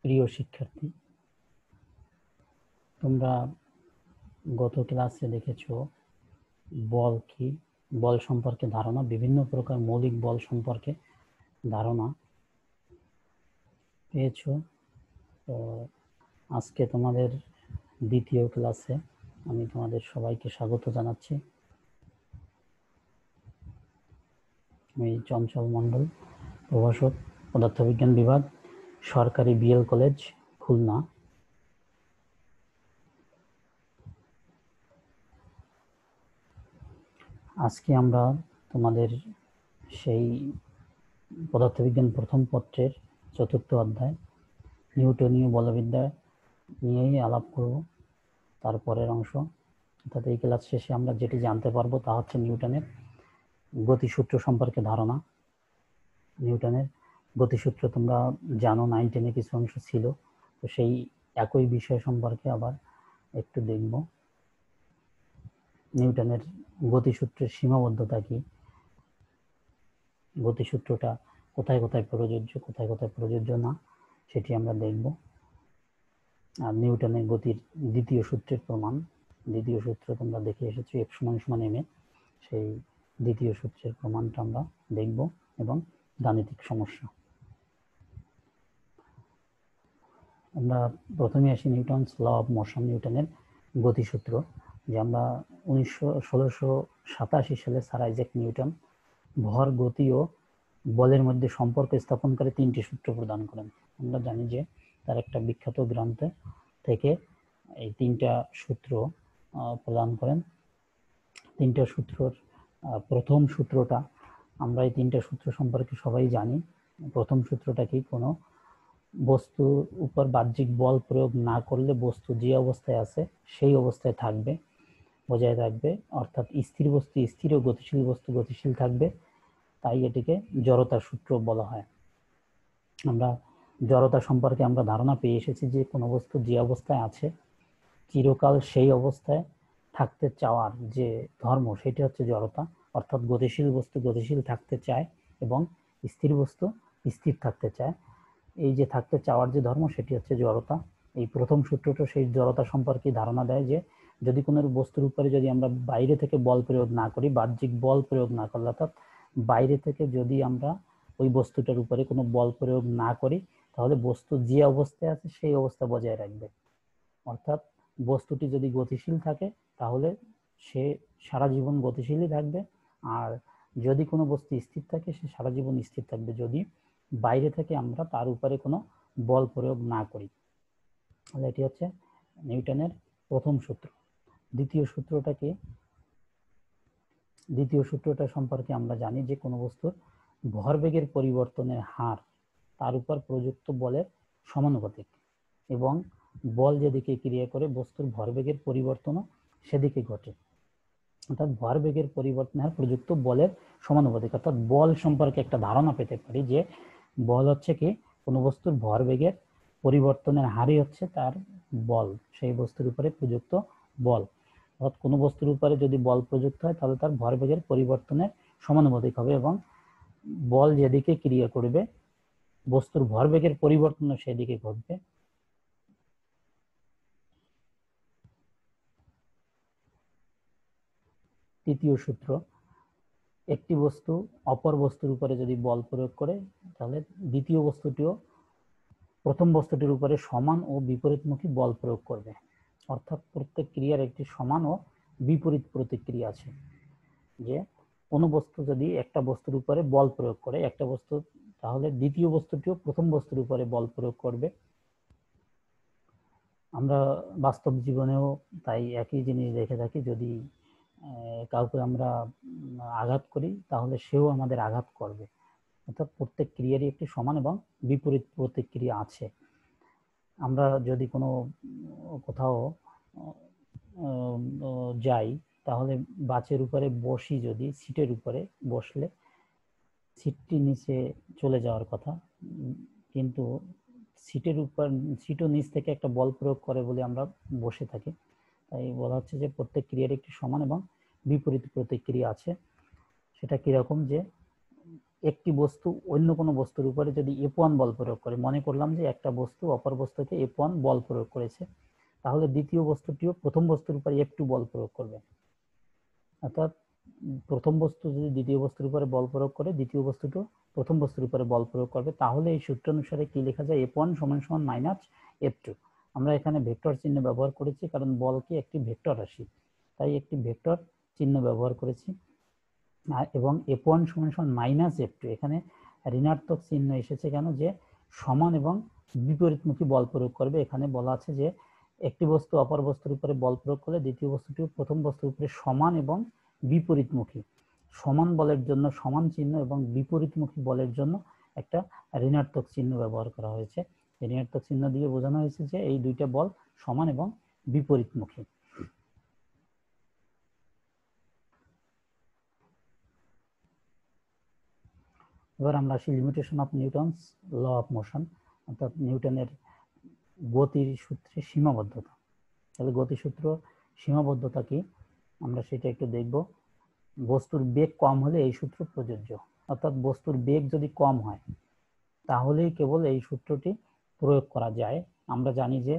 প্রিয় শিক্ষার্থী, তোমরা গত ক্লাসে দেখেছো বল কি, বল সম্পর্কে ধারণা, বিভিন্ন প্রকার মৌলিক বল সম্পর্কে ধারণা পেয়েছো। তো আজকে তোমাদের দ্বিতীয় ক্লাসে আমি তোমাদের সবাইকে স্বাগত জানাচ্ছি। আমি চঞ্চল মণ্ডল, প্রভাষক, পদার্থবিজ্ঞান বিভাগ, সরকারি বিএল কলেজ, খুলনা। আজকে আমরা তোমাদের সেই পদার্থবিজ্ঞান প্রথম পত্রের চতুর্থ অধ্যায় নিউটনীয় বলবিদ্যা নিয়েই আলাপ করব। তারপরের অংশ, অর্থাৎ এই ক্লাস শেষে আমরা যেটি জানতে পারবো তা হচ্ছে নিউটনের গতিসূত্র সম্পর্কে ধারণা। নিউটনের গতিসূত্র তোমরা জানো, 9, 10 কিছু অংশ ছিল, তো সেই একই বিষয় সম্পর্কে আবার একটু দেখব। নিউটনের গতিসূত্রের সীমাবদ্ধতা কি, গতিসূত্রটা কোথায় কোথায় প্রযোজ্য, কোথায় কোথায় প্রযোজ্য না, সেটি আমরা দেখব। আর নিউটনের গতির দ্বিতীয় সূত্রের প্রমাণ, দ্বিতীয় সূত্র তোমরা দেখে এসেছো F = ma, সেই দ্বিতীয় সূত্রের প্রমাণটা আমরা দেখব এবং গাণিতিক সমস্যা। আমরা প্রথমে আসি নিউটনস ল অফ মোশন, নিউটনের গতিসূত্র, যে আমরা 1687 সালে স্যার আইজ্যাক নিউটন ভর, গতি ও বলের মধ্যে সম্পর্ক স্থাপন করে 3টি সূত্র প্রদান করেন। আমরা জানি যে তার একটা বিখ্যাত গ্রন্থ থেকে এই 3টা সূত্র প্রদান করেন। 3টা সূত্রর প্রথম সূত্রটা, আমরা এই 3টা সূত্র সম্পর্কে সবাই জানি। প্রথম সূত্রটা কি, কোনো বস্তুর উপর বাহ্যিক বল প্রয়োগ না করলে বস্তু যে অবস্থায় আছে সেই অবস্থায় থাকবে, বজায় থাকবে, অর্থাৎ স্থির বস্তু স্থির ও গতিশীল বস্তু গতিশীল থাকবে, তাই এটিকে জড়তার সূত্র বলা হয়। আমরা জড়তা সম্পর্কে আমরা ধারণা পেয়ে এসেছি যে কোনো বস্তু যে অবস্থায় আছে চিরকাল সেই অবস্থায় থাকতে চাওয়ার যে ধর্ম, সেটি হচ্ছে জড়তা, অর্থাৎ গতিশীল বস্তু গতিশীল থাকতে চায় এবং স্থির বস্তু স্থির থাকতে চায়। এই যে থাকতে চাওয়ার যে ধর্ম, সেটি হচ্ছে জড়তা। এই প্রথম সূত্রটা সেই জড়তা সম্পর্কে ধারণা দেয় যে যদি কোনো বস্তুর উপরে যদি আমরা বাইরে থেকে বল প্রয়োগ না করি, বাহ্যিক বল প্রয়োগ না করলে, অর্থাৎ বাইরে থেকে যদি আমরা ওই বস্তুটার উপরে কোনো বল প্রয়োগ না করি, তাহলে বস্তু যে অবস্থায় আছে সেই অবস্থা বজায় রাখবে। অর্থাৎ বস্তুটি যদি গতিশীল থাকে তাহলে সে সারা জীবন গতিশীলই থাকবে, আর যদি কোনো বস্তু স্থির থাকে সে সারা জীবন স্থির থাকবে, যদি বাইরে থেকে আমরা তার উপরে কোনো বল প্রয়োগ না করি। তাহলে এটি হচ্ছে নিউটনের প্রথম সূত্র। দ্বিতীয় সূত্রটাকে, দ্বিতীয় সূত্রটা সম্পর্কে আমরা জানি যে কোনো বস্তুর ভরবেগের পরিবর্তনের হার তার উপর প্রযুক্ত বলের সমানুপাতিক, এবং বল যেদিকে ক্রিয়া করে বস্তুর ভরবেগের পরিবর্তনও সেদিকে ঘটে, অর্থাৎ ভরবেগের পরিবর্তনের হার প্রযুক্ত বলের সমানুপাতিক। অর্থাৎ বল সম্পর্কে একটা ধারণা পেতে পারি যে বল হচ্ছে কি, কোনো বস্তুর ভরবেগের পরিবর্তনের হারই হচ্ছে তার বল, সেই বস্তুর উপরে প্রযুক্ত বল। অর্থাৎ কোনো বস্তুর উপরে যদি বল প্রযুক্ত হয় তাহলে তার ভরবেগের পরিবর্তনের সমানুপাতিক হবে, এবং বল যেদিকে ক্রিয়া করবে বস্তুর ভরবেগের পরিবর্তনও সেদিকে ঘটবে। তৃতীয় সূত্র, একটি বস্তু অপর বস্তুর উপরে যদি বল প্রয়োগ করে তাহলে দ্বিতীয় বস্তুটিও প্রথম বস্তুটির উপরে সমান ও বিপরীতমুখী বল প্রয়োগ করবে, অর্থাৎ প্রত্যেক ক্রিয়ার একটি সমান ও বিপরীত প্রতিক্রিয়া আছে। যে কোনো বস্তু যদি একটা বস্তুর উপরে বল প্রয়োগ করে একটা বস্তু, তাহলে দ্বিতীয় বস্তুটিও প্রথম বস্তুর উপরে বল প্রয়োগ করবে। আমরা বাস্তব জীবনেও তাই একই জিনিস দেখে থাকি, যদি কাউকে আমরা আঘাত করি তাহলে সেও আমাদের আঘাত করবে, অর্থাৎ প্রত্যেক ক্রিয়ারই একটি সমান এবং বিপরীত প্রতিক্রিয়া আছে। আমরা যদি কোনো কোথাও যাই তাহলে বাসের উপরে বসি, যদি সিটের উপরে বসলে সিটটি নিচে চলে যাওয়ার কথা, কিন্তু সিটের উপর সিটও নিচ থেকে একটা বল প্রয়োগ করে বলে আমরা বসে থাকি। তাই বলা হচ্ছে যে প্রত্যেক ক্রিয়ার একটি সমান এবং বিপরীত প্রতিক্রিয়া আছে। সেটা কিরকম, যে একটি বস্তু অন্য কোনো বস্তুর উপরে যদি F1 বল প্রয়োগ করে, মনে করলাম যে একটা বস্তু অপর বস্তুকে F1 বল প্রয়োগ করেছে, তাহলে দ্বিতীয় বস্তুটিও প্রথম বস্তুর উপরে F2 বল প্রয়োগ করবে। অর্থাৎ প্রথম বস্তু যদি দ্বিতীয় বস্তুর উপরে বল প্রয়োগ করে, দ্বিতীয় বস্তুটিও প্রথম বস্তুর উপরে বল প্রয়োগ করবে। তাহলে এই সূত্র অনুসারে কি লেখা যায়? F1 সমান সমান মাইনাস F2। আমরা এখানে ভেক্টর চিহ্ন ব্যবহার করেছি কারণ বল কি একটি ভেক্টর রাশি, তাই একটি ভেক্টর চিহ্ন ব্যবহার করেছি। এবং F1 সমান সমান মাইনাস F2, এখানে ঋণাত্মক চিহ্ন এসেছে কেন? যে সমান এবং বিপরীতমুখী বল প্রয়োগ করবে। এখানে বলা আছে যে একটি বস্তু অপর বস্তুর উপরে বল প্রয়োগ করলে দ্বিতীয় বস্তুটি প্রথম বস্তুর উপরে সমান এবং বিপরীতমুখী। সমান বলের জন্য সমান চিহ্ন এবং বিপরীতমুখী বলের জন্য একটা ঋণাত্মক চিহ্ন ব্যবহার করা হয়েছে। ঋণাত্মক চিহ্ন দিয়ে বোঝানো হয়েছে যে এই দুইটা বল সমান এবং বিপরীতমুখী। এবার আমরা আসি limitation of Newton's law of motion, অর্থাৎ নিউটনের গতির সূত্রে সীমাবদ্ধতা। তাহলে গতিসূত্র সীমাবদ্ধতা কি আমরা সেটা একটু দেখব। বস্তুর বেগ কম হলে এই সূত্র প্রযোজ্য, অর্থাৎ বস্তুর বেগ যদি কম হয় তাহলেই কেবল এই সূত্রটি প্রয়োগ করা যায়। আমরা জানি যে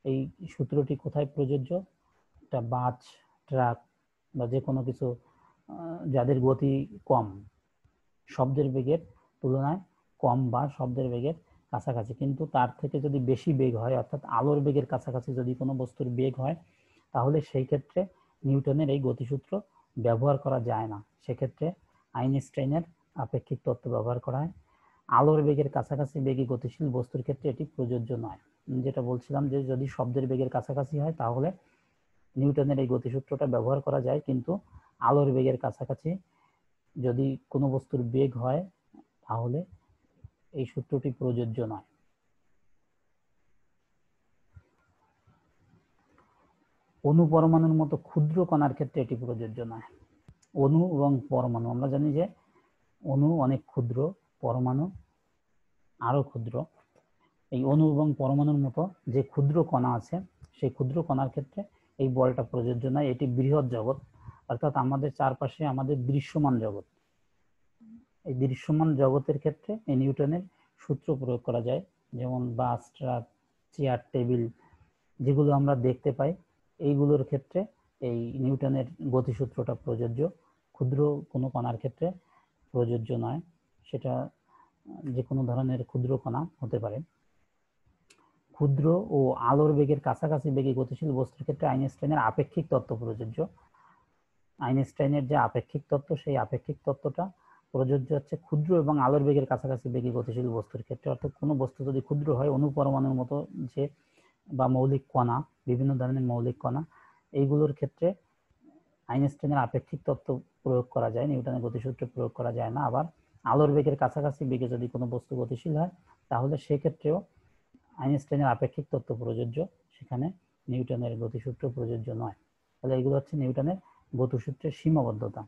এই সূত্রটি কোথায় প্রযোজ্য? একটা বাস, ট্রাক বা যে কোনো কিছু যাদের গতি কম, শব্দের বেগের তুলনায় কম বা শব্দের বেগের কাছাকাছি, কিন্তু তার থেকে যদি বেশি বেগ হয়, অর্থাৎ আলোর বেগের কাছাকাছি যদি কোনো বস্তুর বেগ হয়, তাহলে সেই ক্ষেত্রে নিউটনের এই গতিসূত্র ব্যবহার করা যায় না। সেক্ষেত্রে আইনস্টাইনের আপেক্ষিক তত্ত্ব ব্যবহার করা হয়। আলোর বেগের কাছাকাছি বেগে গতিশীল বস্তুর ক্ষেত্রে এটি প্রযোজ্য নয়। যেটা বলছিলাম যে যদি শব্দের বেগের কাছাকাছি হয় তাহলে নিউটনের এই গতিসূত্রটা ব্যবহার করা যায়, কিন্তু আলোর বেগের কাছাকাছি যদি কোনো বস্তুর বেগ হয় তাহলে এই সূত্রটি প্রযোজ্য নয়। অণু পরমাণুর মতো ক্ষুদ্র কণার ক্ষেত্রে এটি প্রযোজ্য নয়। অণু এবং পরমাণু, আমরা জানি যে অণু অনেক ক্ষুদ্র, পরমাণু আরো ক্ষুদ্র। এই অণু এবং পরমাণুর মতো যে ক্ষুদ্র কণা আছে সেই ক্ষুদ্র কণার ক্ষেত্রে এই বলটা প্রযোজ্য নয়। এটি বৃহৎ জগৎ, অর্থাৎ আমাদের চারপাশে আমাদের দৃশ্যমান জগৎ। এই দৃশ্যমান জগতের ক্ষেত্রে এই নিউটনের সূত্র প্রয়োগ করা যায়, যেমন বাস, ট্রাক, চেয়ার, টেবিল যেগুলো আমরা দেখতে পাই, এইগুলোর ক্ষেত্রে এই নিউটনের গতিসূত্রটা প্রযোজ্য। ক্ষুদ্র কোনো কণার ক্ষেত্রে প্রযোজ্য নয়, সেটা যে কোনো ধরনের ক্ষুদ্র কণা হতে পারে। ক্ষুদ্র ও আলোর বেগের কাছাকাছি বেগে গতিশীল বস্তুর ক্ষেত্রে আইনস্টাইনের আপেক্ষিক তত্ত্ব প্রযোজ্য। আইনস্টাইনের যে আপেক্ষিক তত্ত্ব, সেই আপেক্ষিক তত্ত্বটা প্রযোজ্য হচ্ছে ক্ষুদ্র এবং আলোর বেগের কাছাকাছি বেগে গতিশীল বস্তুর ক্ষেত্রে। অর্থাৎ কোনো বস্তু যদি ক্ষুদ্র হয়, অণু পরমাণুর মতো যে বা মৌলিক কণা, বিভিন্ন ধরনের মৌলিক কণা, এইগুলোর ক্ষেত্রে আইনস্টাইনের আপেক্ষিক তত্ত্ব প্রয়োগ করা যায়, নিউটনের গতিসূত্র প্রয়োগ করা যায় না। আবার আলোর বেগের কাছাকাছি বেগে যদি কোনো বস্তু গতিশীল হয় তাহলে সেক্ষেত্রেও আইনস্টাইনের আপেক্ষিক তত্ত্ব প্রযোজ্য, সেখানে নিউটনের গতিসূত্র প্রযোজ্য নয়। তাহলে এগুলো হচ্ছে নিউটনের গতিসূত্রের সীমাবদ্ধতা।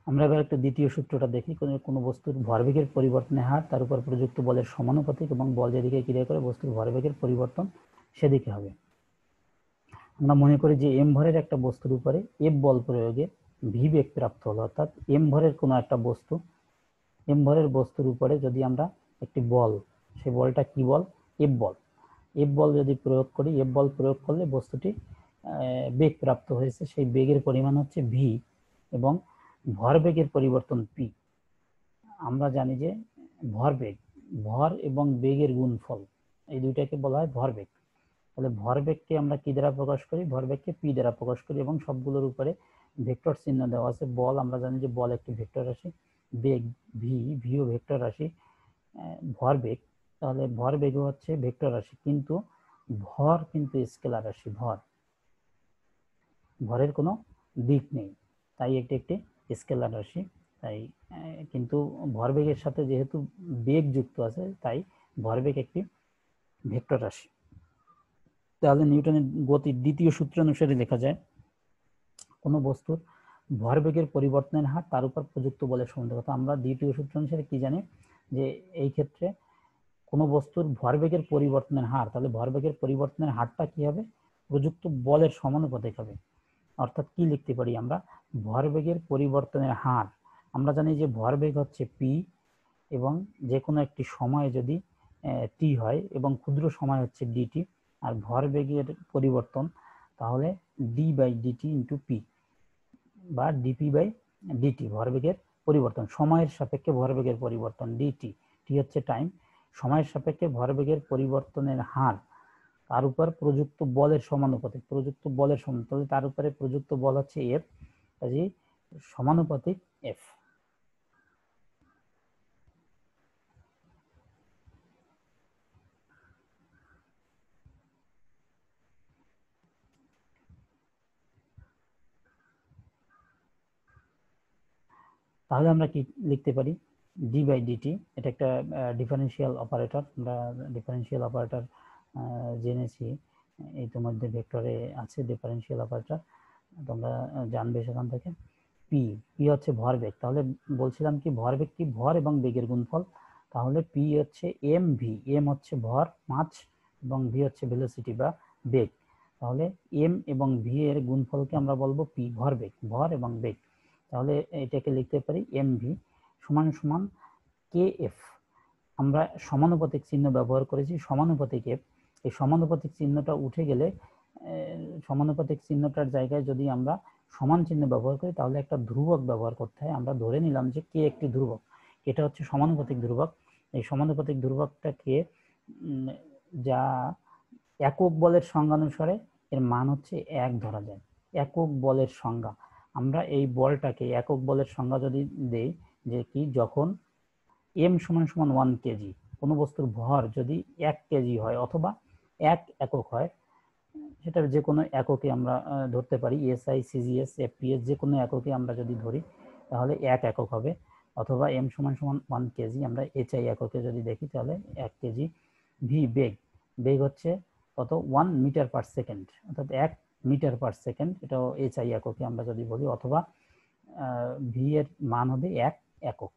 আমরা এবার একটা দ্বিতীয় সূত্রটা দেখি। কোনো বস্তুর ভরবেগের পরিবর্তনের হার তার উপর প্রযুক্ত বলের সমানুপাতিক এবং বল যেদিকে ক্রিয়া করে বস্তুর ভরবেগের পরিবর্তন সেদিকে হবে। আমরা মনে করি যে এম ভরের একটা বস্তুর উপরে এফ বল প্রয়োগে ভি বেগ প্রাপ্ত হলো, অর্থাৎ এম ভরের কোনো একটা বস্তু, এম ভরের বস্তুর উপরে যদি আমরা একটি বল, সেই বলটা কি বল? এফ বল। এফ বল যদি প্রয়োগ করি, এফ বল প্রয়োগ করলে বস্তুটি বেগ প্রাপ্ত হয়েছে, সেই বেগের পরিমাণ হচ্ছে ভি এবং ভরবেগের পরিবর্তন পি। আমরা জানি যে ভরবেগ, ভর এবং বেগের গুণফল, এই দুইটাকে বলা হয় ভরবেগ। তাহলে ভরবেগকে আমরা কি দ্বারা প্রকাশ করি? ভরবেগকে পি দ্বারা প্রকাশ করি এবং সবগুলোর উপরে ভেক্টর চিহ্ন দেওয়া আছে। বল, আমরা জানি যে বল একটি ভেক্টর রাশি, বেগ ভি, ভিও ভেক্টর রাশি, ভরবেগ, তাহলে ভরবেগও হচ্ছে ভেক্টর রাশি, কিন্তু ভর কিন্তু স্কেলার রাশি। ভরের কোনো দিক নেই, তাই এটি একটি স্কেলার রাশি। তাই কিন্তু ভরবেগের সাথে যেহেতু বেগ যুক্ত আছে তাই ভরবেগ একটি ভেক্টর রাশি। তাহলে নিউটনের গতির দ্বিতীয় সূত্র অনুসারে লেখা যায় কোনো বস্তুর ভরবেগের পরিবর্তনের হার তার উপর প্রযুক্ত বলের সমানুপাতিক। আমরা দ্বিতীয় সূত্র অনুসারে কি জানি যে এই ক্ষেত্রে কোনো বস্তুর ভরবেগের পরিবর্তনের হার, তাহলে ভরবেগের পরিবর্তনের হারটা কি হবে? প্রযুক্ত বলের সমানুপাতিক হবে। অর্থাৎ কি লিখতে পারি আমরা, ভরবেগের পরিবর্তনের হার। আমরা জানি যে ভরবেগ হচ্ছে পি, এবং যে কোনো একটি সময় যদি টি হয় এবং ক্ষুদ্র সময় হচ্ছে ডিটি, আর ভরবেগের পরিবর্তন তাহলে d by dt into p বা ডিপি বাই ডিটি, ভরবেগের পরিবর্তন, সময়ের সাপেক্ষে ভরবেগের পরিবর্তন, ডিটি, টি হচ্ছে টাইম, সময়ের সাপেক্ষে ভরবেগের পরিবর্তনের হার, তার উপর প্রযুক্ত বলের সমানুপাতিক, প্রযুক্ত বলের সমানুপাতিক, তার উপরে প্রযুক্ত বল হচ্ছে এফ, কাজেই সমানুপাতিক এফ। তাহলে আমরা কি লিখতে পারি, ডি বাই ডিটি, এটা একটা ডিফারেন্সিয়াল অপারেটর, আমরা ডিফারেন্সিয়াল অপারেটর জেনেছি, ইতিমধ্যে ভেক্টরে আছে ডিফারেন্সিয়াল অপারেটর, তোমরা জানবে সেখান থেকে। পি, পি হচ্ছে ভরবেগ, তাহলে বলছিলাম কি ভরবেগ কি, ভর এবং বেগের গুণফল, তাহলে পি হচ্ছে এম ভি, এম হচ্ছে ভর মাছ এবং ভি হচ্ছে ভেলোসিটি বা বেগ, তাহলে এম এবং ভি এর গুণফলকে আমরা বলবো পি, ভরবেগ, ভর এবং বেগ, তাহলে এটাকে লিখতে পারি এম ভি সমান সমান কে এফ। আমরা সমানুপাতিক চিহ্ন ব্যবহার করেছি, সমানুপাতিক এফ, এই সমানুপাতিক চিহ্নটা উঠে গেলে সমানুপাতিক চিহ্নটার জায়গায় যদি আমরা সমান চিহ্ন ব্যবহার করি তাহলে একটা ধ্রুবক ব্যবহার করতে হয়। আমরা ধরে নিলাম যে কে একটি ধ্রুবক, এটা হচ্ছে সমানুপাতিক ধ্রুবক, এই সমানুপাতিক ধ্রুবকটাকে যা একক বলের সংজ্ঞানুসারে এর মান হচ্ছে 1 ধরা যায়। একক বলের সংজ্ঞা, আমরা এই বলটাকে একক বলের সংজ্ঞা যদি দেই যে কি, যখন এম সমান সমান 1 কেজি, কোনো বস্তুর ভর যদি 1 কেজি হয় অথবা 1 একক হয়, সেটা যে কোনো এককে আমরা ধরতে পারি, এসআই, সিজিএস, এফপিএস, যে কোনো এককে আমরা যদি ধরি তাহলে 1 একক হবে, অথবা এম সমান সমান 1 কেজি, আমরা এইচআই এককে যদি দেখি তাহলে 1 কেজি। ভি বেগ, বেগ হচ্ছে কত, 1 মিটার পার সেকেন্ড, অর্থাৎ 1 মিটার পার সেকেন্ড, এটাও এইচআই এককে আমরা যদি বলি, অথবা ভি এর মান হবে 1 একক,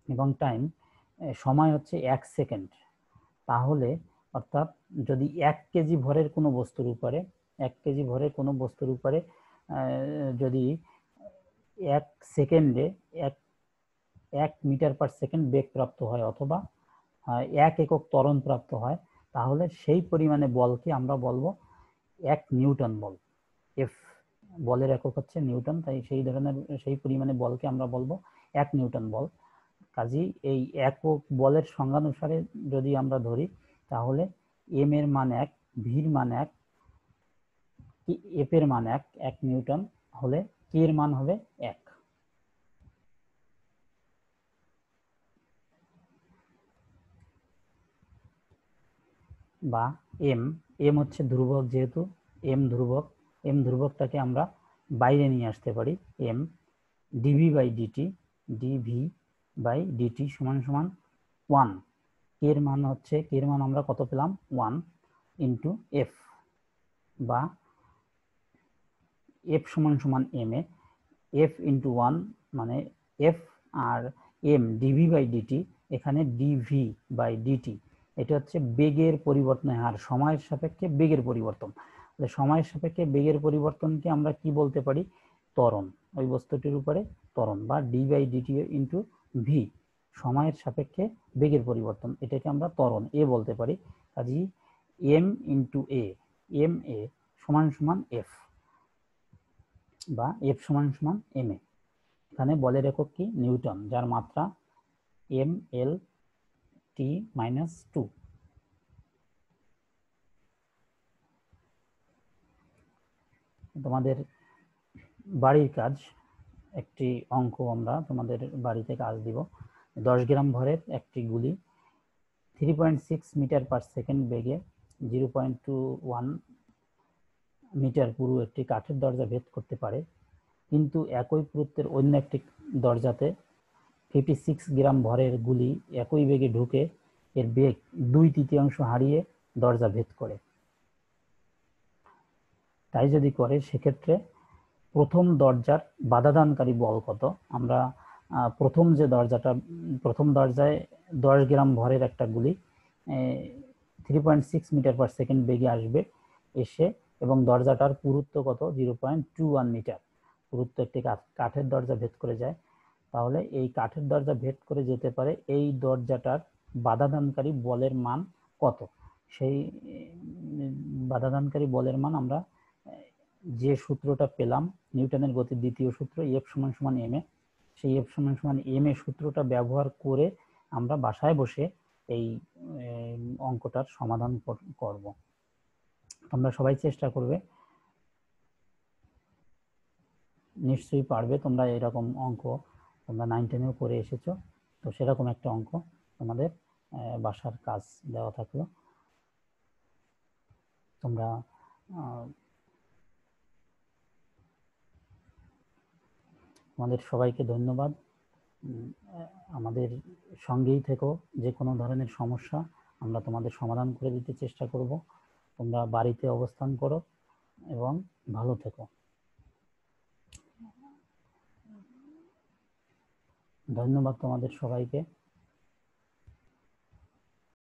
এবং টাইম, সময় হচ্ছে 1 সেকেন্ড। তাহলে অর্থাৎ যদি 1 কেজি ভরের কোনো বস্তুর উপরে, 1 কেজি ভরের কোনো বস্তুর উপরে যদি 1 সেকেন্ডে 1 মিটার পার সেকেন্ড বেগ প্রাপ্ত হয় অথবা 1 একক ত্বরণ প্রাপ্ত হয়, তাহলে সেই পরিমাণে বলকে আমরা বলবো 1 নিউটন বল। এফ বলের একক হচ্ছে নিউটন, তাই সেই ধরনের সেই পরিমাণে বলকে আমরা বলবো 1 নিউটন বল। কাজেই এই একক বলের সংজ্ঞানুসারে যদি আমরা ধরি তাহলে এম এর মান 1, ভির মান 1, এফ এর মান 1 নিউটন হলে কে এর মান হবে 1। বা এম, এম হচ্ছে ধ্রুবক, যেহেতু এম ধ্রুবক, এম ধ্রুবকটাকে আমরা বাইরে নিয়ে আসতে পারি, m dv by dt, dv by dt সমান সমান 1, কে এর মান হচ্ছে, কে এর মান আমরা কত পেলাম, 1 ইন্টু এফ, বা এফ সমান সমান এম এ, এফ ইন্টু 1 মানে এফ, আর এম ডিভি বাই ডিটি, এখানে ডিভি বাই ডিটি এটা হচ্ছে বেগের পরিবর্তনের হার, সময়ের সাপেক্ষে বেগের পরিবর্তন, সময়ের সাপেক্ষে বেগের পরিবর্তনকে আমরা কি বলতে পারি, ত্বরণ, ওই বস্তুটির উপরে ত্বরণ, বা d by dt into v, সময়ের সাপেক্ষে বেগের পরিবর্তন, এটাকে আমরা ত্বরণ এ বলতে পারি। কাজেই M into A, M A সমান সমান এফ, বা এফ সমান সমান এম এ। এখানে বলের একক কি, নিউটন, যার মাত্রা এম এল টি মাইনাস 2। তোমাদের বাড়ির কাজ, একটি অঙ্ক আমরা তোমাদের বাড়িতে কাজ দিব। 10 গ্রাম ভরের একটি গুলি 3.6 মিটার পার সেকেন্ড বেগে 0.21 মিটার পুরু একটি কাঠের দরজা ভেদ করতে পারে, কিন্তু একই পুরুত্বের অন্য একটি দরজাতে 56 গ্রাম ভরের গুলি একই বেগে ঢুকে এর বেগ 2/3 হারিয়ে দরজা ভেদ করে। তাই যদি করে সেক্ষেত্রে প্রথম দরজার বাধাদানকারী বল কত। আমরা প্রথম যে দরজাটা, প্রথম দরজায় 10 গ্রাম ভরের একটা গুলি 3.6 মিটার পার সেকেন্ড বেগে আসবে, এসে এবং দরজাটার পুরুত্ব কত 0.21 মিটার। পুরুত্ব একটি কাঠের দরজা ভেদ করে যায়। তাহলে এই কাঠের দরজা ভেদ করে যেতে পারে এই দরজাটার বাধাদানকারী বলের মান কত? সেই বাধাদানকারী বলের মান আমরা যে সূত্রটা পেলাম নিউটনের গতির দ্বিতীয় সূত্র F সমান সমান ma, সেই F সমান সমান ma সূত্রটা ব্যবহার করে আমরা বাসায় বসে এই অঙ্কটার সমাধান করব। তোমরা সবাই চেষ্টা করবে, নিশ্চয়ই পারবে। তোমরা এরকম অঙ্ক তোমরা 9, 10-এও করে এসেছো, তো সেরকম একটা অঙ্ক তোমাদের বাসার কাজ দেওয়া থাকলো। তোমরা আমাদের সবাইকে ধন্যবাদ। আমাদের সঙ্গেই থেকো, যে কোনো ধরনের সমস্যা আমরা তোমাদের সমাধান করে দিতে চেষ্টা করব। তোমরা বাড়িতে অবস্থান করো এবং ভালো থেকো। ধন্যবাদ তোমাদের সবাইকে।